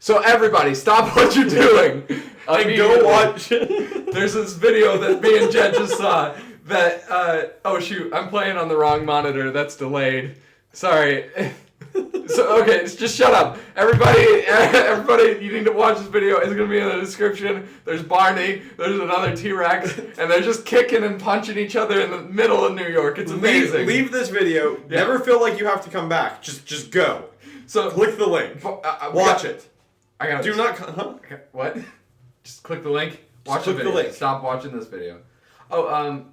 So everybody, stop what you're doing. And go watch. There's this video that me and Jed just saw that, oh shoot, I'm playing on the wrong monitor. That's delayed. Sorry. So, okay, just shut up. Everybody, you need to watch this video. It's going to be in the description. There's Barney. There's another T-Rex. And they're just kicking and punching each other in the middle of New York. It's amazing. Leave this video. Yeah. Never feel like you have to come back. Just go. So click the link. Watch it. I got Do not... Okay, what? Just click the link. Watch the video. Link. Stop watching this video. Oh,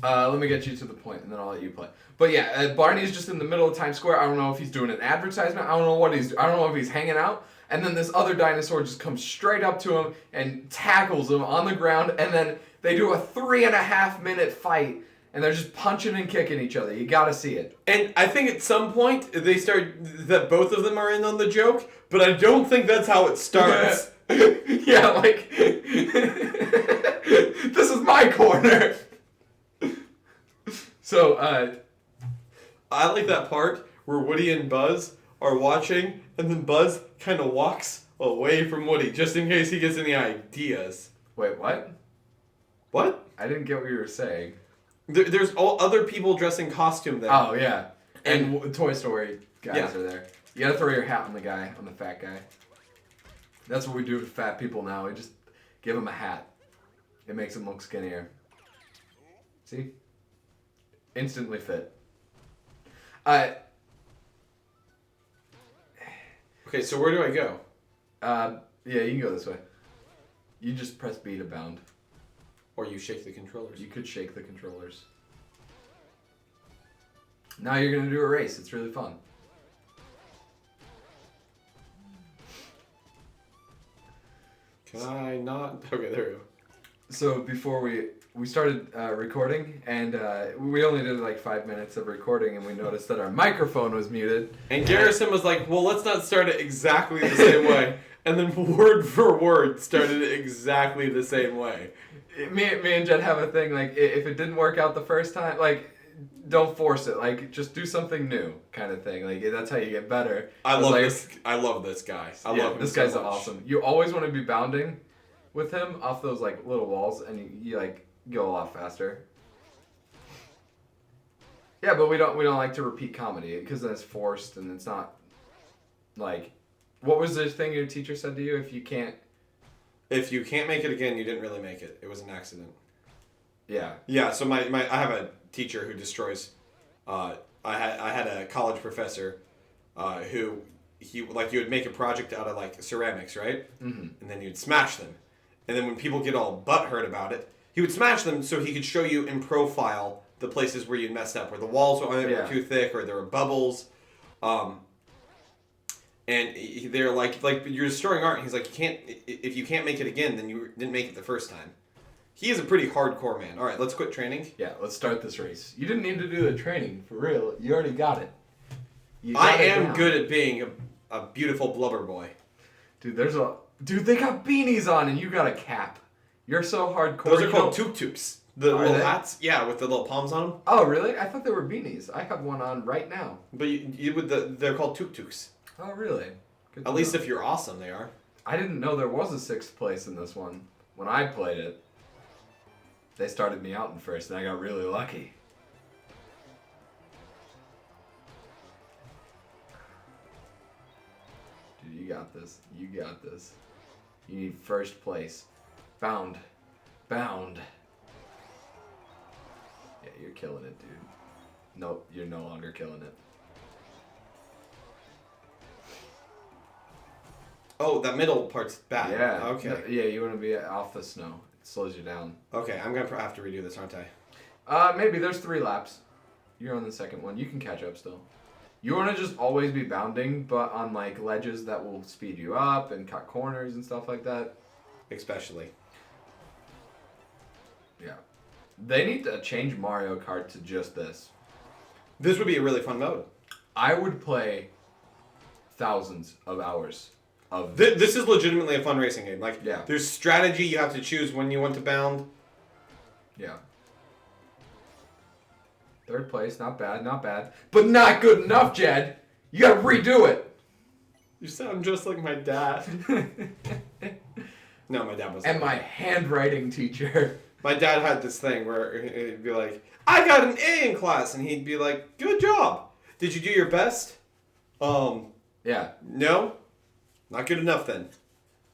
let me get you to the point, and then I'll let you play. But yeah, Barney's just in the middle of Times Square. I don't know if he's doing an advertisement. I don't know what he's. I don't know if he's hanging out. And then this other dinosaur just comes straight up to him and tackles him on the ground. And then they do a 3.5-minute fight, and they're just punching and kicking each other. You gotta see it. And I think at some point they start that both of them are in on the joke, but I don't think that's how it starts. Yeah, like this is my corner. So, I like that part where Woody and Buzz are watching, and then Buzz kind of walks away from Woody, just in case he gets any ideas. Wait, what? What? I didn't get what you were saying. There's all other people dressed in costume there. Oh, yeah. And Toy Story guys are there. You gotta throw your hat on the fat guy. That's what we do with fat people now. We just give them a hat. It makes them look skinnier. See? Instantly fit. Okay, so where do I go? Yeah, you can go this way. You just press B to bound. Or you shake the controllers. You could shake the controllers. Now you're gonna do a race. It's really fun. Can I not? Okay, there we go. So before we started recording, and we only did like 5 minutes of recording, and we noticed that our microphone was muted. And Garrison was like, well, let's not start it exactly the same way. And then word for word started it exactly the same way. Me and Jed have a thing, like, if it didn't work out the first time, like, don't force it. Like, just do something new kind of thing. Like, that's how you get better. I love this guy. I love him. This guy's awesome. You always want to be bounding with him off those, like, little walls, and you like, go a lot faster. Yeah, but we don't like to repeat comedy, because then it's forced, and it's not, like, what was the thing your teacher said to you? If you can't make it again, you didn't really make it. It was an accident. Yeah. Yeah, so I have a teacher who destroys, I had a college professor, who, you would make a project out of, like, ceramics, right? Mm-hmm. And then you'd smash them. And then when people get all butthurt about it, he would smash them so he could show you in profile the places where you messed up, where the walls were too thick or there were bubbles. And they're like you're destroying art. And he's like, if you can't make it again, then you didn't make it the first time. He is a pretty hardcore man. All right, let's quit training. Yeah, let's start this race. You didn't need to do the training, for real. You already got it. I am good at being a beautiful blubber boy. Dude, they got beanies on and you got a cap. You're so hardcore. Those are called tuk-tuks. The little hats? Yeah, with the little palms on them. Oh, really? I thought they were beanies. I have one on right now. But they're called tuk-tuks. Oh, really? At least if you're awesome, they are. I didn't know there was a 6th place in this one. When I played it, they started me out in first, and I got really lucky. Dude, you got this. You got this. You need first place. Bound. Yeah, you're killing it, dude. Nope, you're no longer killing it. Oh, that middle part's bad. Yeah. Okay. Yeah, you want to be off the snow. It slows you down. Okay, I'm going to have to redo this, aren't I? Maybe there's 3 laps. You're on the second one. You can catch up still. You want to just always be bounding, but on, like, ledges that will speed you up and cut corners and stuff like that. Especially. Yeah. They need to change Mario Kart to just this. This would be a really fun mode. I would play thousands of hours of this is legitimately a fun racing game. Like, yeah. There's strategy. You have to choose when you want to bound. Yeah. 3rd place, not bad. But not good enough, Jed. You gotta redo it. You sound just like my dad. No, my dad wasn't. And my handwriting teacher. My dad had this thing where he'd be like, I got an A in class. And he'd be like, good job. Did you do your best? Yeah. No? Not good enough then.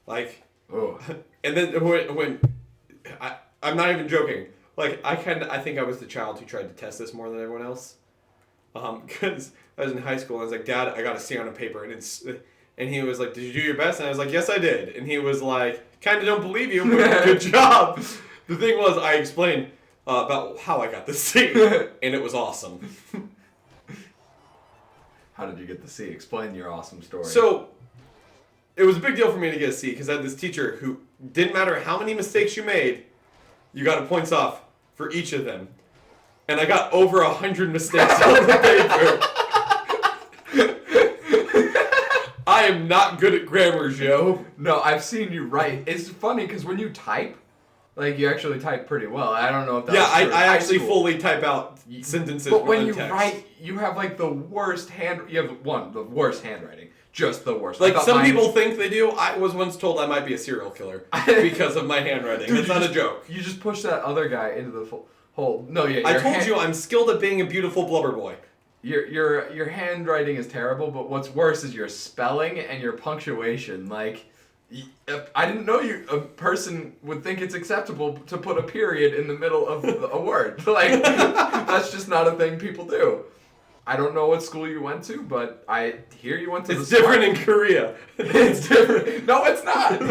Like, oh. And then when I'm not even joking. Like, I think I was the child who tried to test this more than everyone else. Because I was in high school and I was like, Dad, I got a C on a paper. And he was like, did you do your best? And I was like, yes, I did. And he was like, kind of don't believe you, but good job. The thing was, I explained about how I got the C, and it was awesome. How did you get the C? Explain your awesome story. So, it was a big deal for me to get a C, because I had this teacher who, didn't matter how many mistakes you made, you got points off for each of them. And I got over 100 mistakes on the paper. I am not good at grammar, Joe. No, I've seen you write. It's funny because when you type, like you actually type pretty well. I don't know if that's true. Yeah, I actually fully type out sentences. But when you text. write, you have like the worst the worst handwriting. Just the worst. Like some people think they do. I was once told I might be a serial killer because of my handwriting. Dude, it's not a joke. You just push that other guy into the hole. No, yeah. I told you I'm skilled at being a beautiful blubber boy. Your handwriting is terrible, but what's worse is your spelling and your punctuation. Like, I didn't know a person would think it's acceptable to put a period in the middle of a word. Like, that's just not a thing people do. I don't know what school you went to, but I hear you went to It's different in Korea. It's different. No, it's not.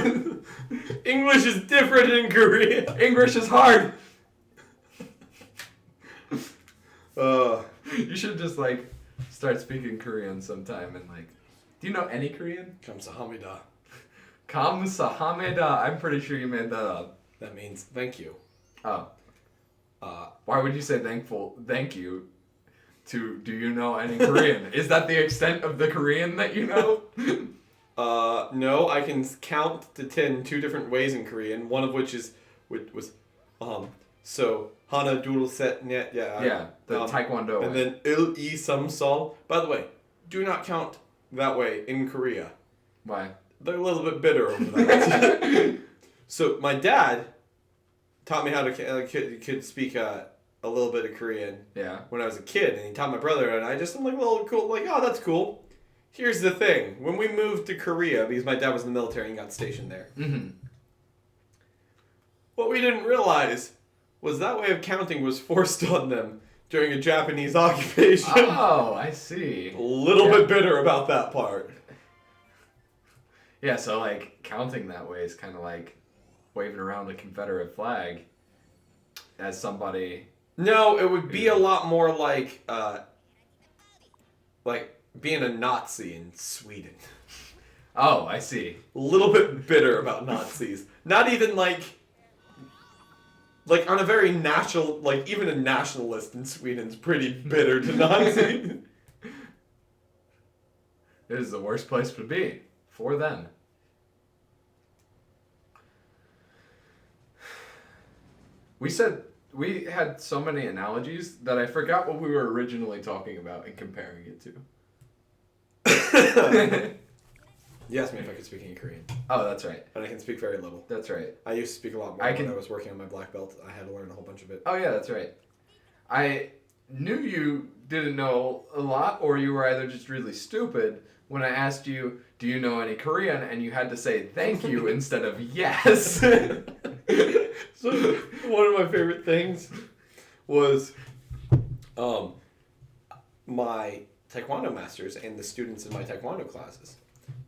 English is different in Korea. English is hard. You should just like start speaking Korean sometime and like. Do you know any Korean? Kamsahamnida. Kamsahamnida. I'm pretty sure you made that up. That means thank you. Oh. Why would you say thank you to do you know any Korean? Is that the extent of the Korean that you know? No, I can count to 10 two different ways in Korean, one of which was so Hana Doodle Set Net, yeah, the Taekwondo and then Il I Sum Sol. By the way, do not count that way in Korea. Why? They're a little bit bitter over that. So my dad taught me how to could speak a little bit of Korean. Yeah. When I was a kid, and he taught my brother, and I'm like, well, cool, like, oh, that's cool. Here's the thing: when we moved to Korea, because my dad was in the military and got stationed there. Mm-hmm. What we didn't realize was that way of counting was forced on them during a Japanese occupation. Oh, I see. A little bit bitter about that part. Yeah, so like counting that way is kind of like waving around a Confederate flag as somebody. No, it would be a lot more like being a Nazi in Sweden. Oh, I see. A little bit bitter about Nazis. Not even like on a very national, like even a nationalist in Sweden's pretty bitter to Nazis. It is the worst place to be for them. We had so many analogies that I forgot what we were originally talking about and comparing it to. You asked me if I could speak any Korean. Oh, that's right. And I can speak very little. That's right. I used to speak a lot more when I was working on my black belt. I had to learn a whole bunch of it. Oh, yeah, that's right. I knew you didn't know a lot, or you were either just really stupid when I asked you, do you know any Korean? And you had to say thank you instead of yes. So, one of my favorite things was my Taekwondo masters and the students in my Taekwondo classes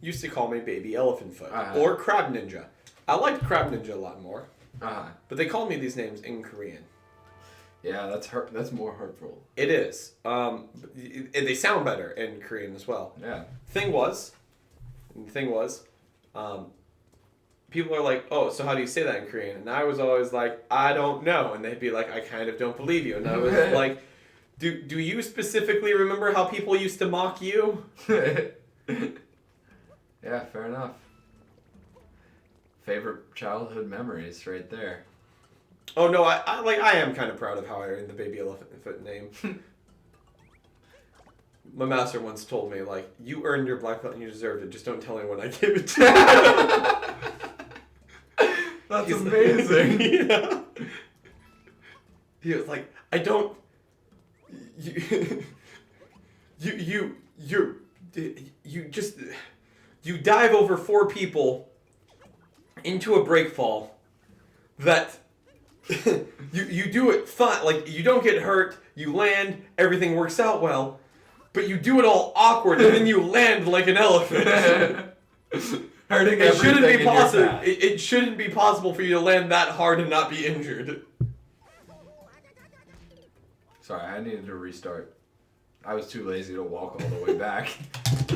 used to call me Baby Elephant Foot or Crab Ninja. I liked Crab Ninja a lot more, but they called me these names in Korean. Yeah, that's more hurtful. It is. They sound better in Korean as well. Yeah. Thing was, people are like, oh, so how do you say that in Korean? And I was always like, I don't know. And they'd be like, I kind of don't believe you. And I was like, do you specifically remember how people used to mock you? Yeah, fair enough. Favorite childhood memories right there. Oh, no, I am kind of proud of how I earned the Baby Elephant Foot name. My master once told me, like, you earned your black belt and you deserved it. Just don't tell anyone I gave it to you. That's amazing. Yeah. He was like, I don't... You dive over 4 people into a break fall that you do it fine. Like, you don't get hurt, you land, everything works out well, but you do it all awkward and then you land like an elephant. Hurting It shouldn't everything be in your possible. path. It shouldn't be possible for you to land that hard and not be injured. Sorry, I needed to restart. I was too lazy to walk all the way back.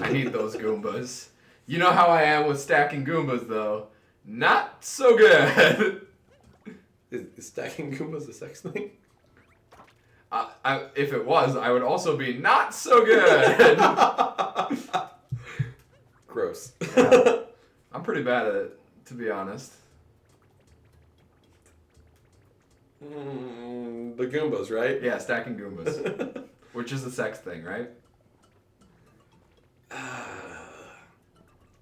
I need those Goombas. You know how I am with stacking Goombas, though. Not so good. Is stacking Goombas a sex thing? If it was, I would also be not so good. Gross. Yeah. I'm pretty bad at it, to be honest. The Goombas, right? Yeah, stacking Goombas. Which is a sex thing, right?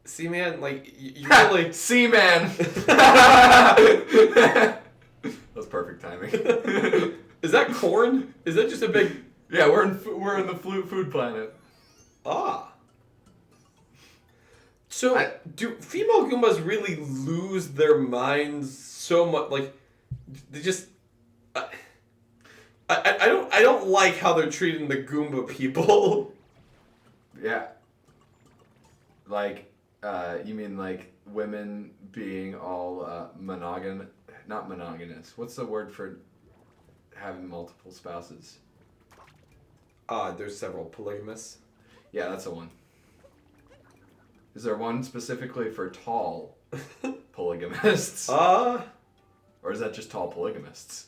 See, man, like, you really... See, man! That was perfect timing. Is that corn? Is that just a big... Yeah, we're in the food planet. Ah. So, do female Goombas really lose their minds so much? Like, they just... I don't like how they're treating the Goomba people. Yeah. Like, you mean like women being all monogamous? Not monogamous. What's the word for having multiple spouses? There's several polygamists. Yeah, that's the one. Is there one specifically for tall polygamists? Or is that just tall polygamists?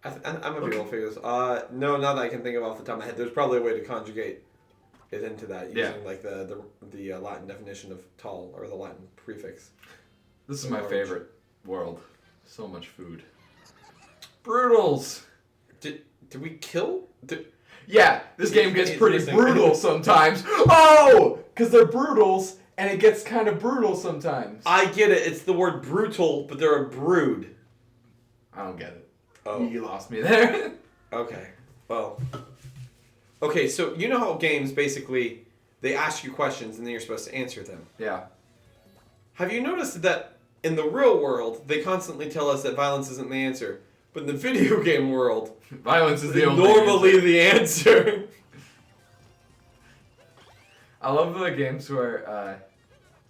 I'm gonna be able to figure this. No, not that I can think of off the top of my head. There's probably a way to conjugate it into that using like the Latin definition of tall or the Latin prefix. This is my favorite world. So much food. Brutals. Did we kill? Yeah, this game gets pretty brutal sometimes. Oh, because they're brutals, and it gets kind of brutal sometimes. I get it. It's the word brutal, but they're a brood. I don't get it. Oh. You lost me there. Okay. Well. Okay, so you know how games basically, they ask you questions and then you're supposed to answer them. Yeah. Have you noticed that in the real world, they constantly tell us that violence isn't the answer, but in the video game world, violence is the only normally the answer. I love the games where,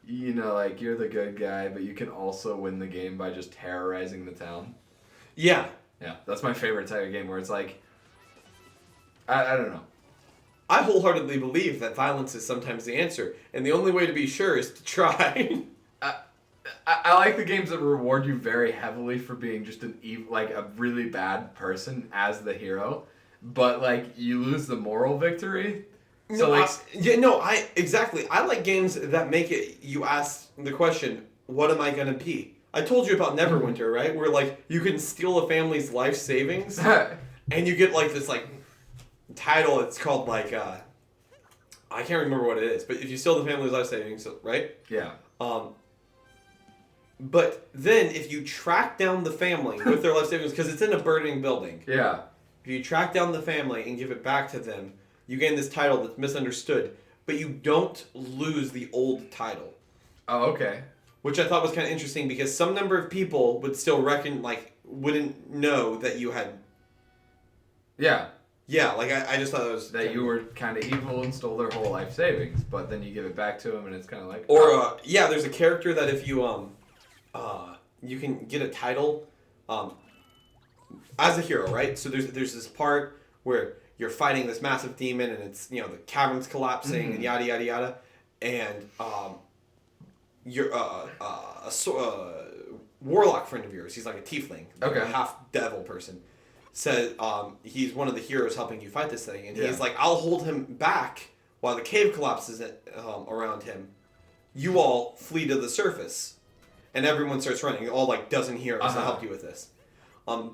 you know, like, you're the good guy, but you can also win the game by just terrorizing the town. Yeah. Yeah, that's my favorite type of game, where it's like, I don't know. I wholeheartedly believe that violence is sometimes the answer, and the only way to be sure is to try. I like the games that reward you very heavily for being just a really bad person as the hero, but like you lose the moral victory. So no, like, exactly. I like games that make it. You ask the question, "What am I gonna be?" I told you about Neverwinter, right? Where like you can steal a family's life savings, and you get like this like title. It's called like I can't remember what it is, but if you steal the family's life savings, right? Yeah. But then if you track down the family with their life savings, because it's in a burning building. Yeah. If you track down the family and give it back to them, you gain this title that's misunderstood, but you don't lose the old title. Oh, okay. Which I thought was kind of interesting because some number of people would still wouldn't know that you had... Yeah. Yeah, like I just thought it was... That you were kind of evil and stole their whole life savings, but then you give it back to them and it's kind of like... Or, yeah, there's a character that if you, you can get a title, as a hero, right? So there's this part where you're fighting this massive demon and it's, the cavern's collapsing and yada, yada, yada. And, you're a warlock friend of yours. He's like a tiefling, like a half devil person. Said he's one of the heroes helping you fight this thing, and he's like, "I'll hold him back while the cave collapses around him. You all flee to the surface, and everyone starts running. All like dozen heroes to help you with this.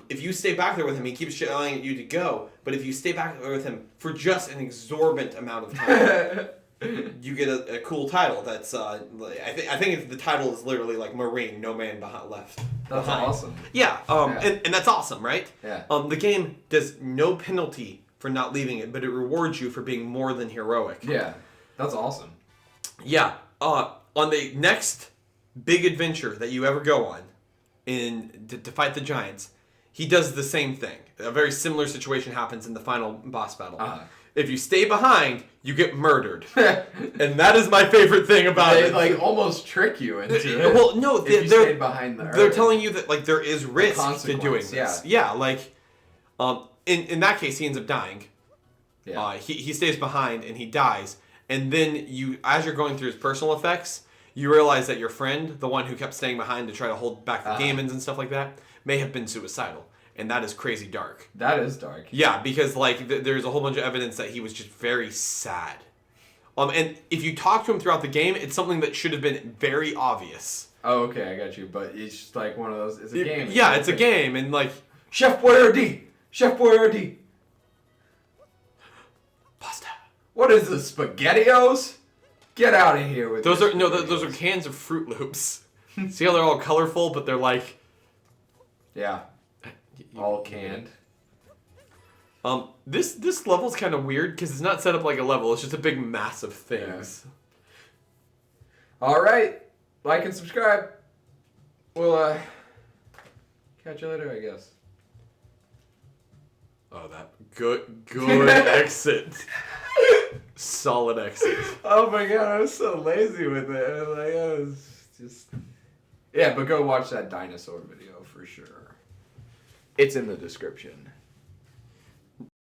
If you stay back there with him, he keeps yelling at you to go. But if you stay back there with him for just an exorbitant amount of time, you get a cool title. That's I think the title is literally like Marine, no man left. That's awesome. Yeah. And that's awesome, right? Yeah. The game does no penalty for not leaving it, but it rewards you for being more than heroic. Yeah. That's awesome. Yeah. On the next big adventure that you ever go on, to fight the giants, he does the same thing. A very similar situation happens in the final boss battle. If you stay behind, you get murdered, and that is my favorite thing about it. They like almost trick you into it. Well, no, they're behind they're telling you that like there is risk to doing this. Yeah, like in that case, he ends up dying. Yeah. He stays behind and he dies, and then as you're going through his personal effects, you realize that your friend, the one who kept staying behind to try to hold back the demons and stuff like that, may have been suicidal. And that is crazy dark. That is dark. Yeah, because like there's a whole bunch of evidence that he was just very sad. And if you talk to him throughout the game, it's something that should have been very obvious. Oh, okay, I got you. But it's just like one of those. It's a game. Yeah, it's a game, and like Chef Boyardee, Chef Boyardee. Pasta. What is this, SpaghettiOs? Get out of here with those. Those are cans of Fruit Loops. See how they're all colorful, but they're like. Yeah. All canned. This level's kind of weird because it's not set up like a level. It's just a big mass of things. Yeah. All right, like and subscribe. We'll catch you later, I guess. Oh, that good exit. Solid exit. Oh my god, I was so lazy with it. Like I was just. Yeah, but go watch that dinosaur video for sure. It's in the description.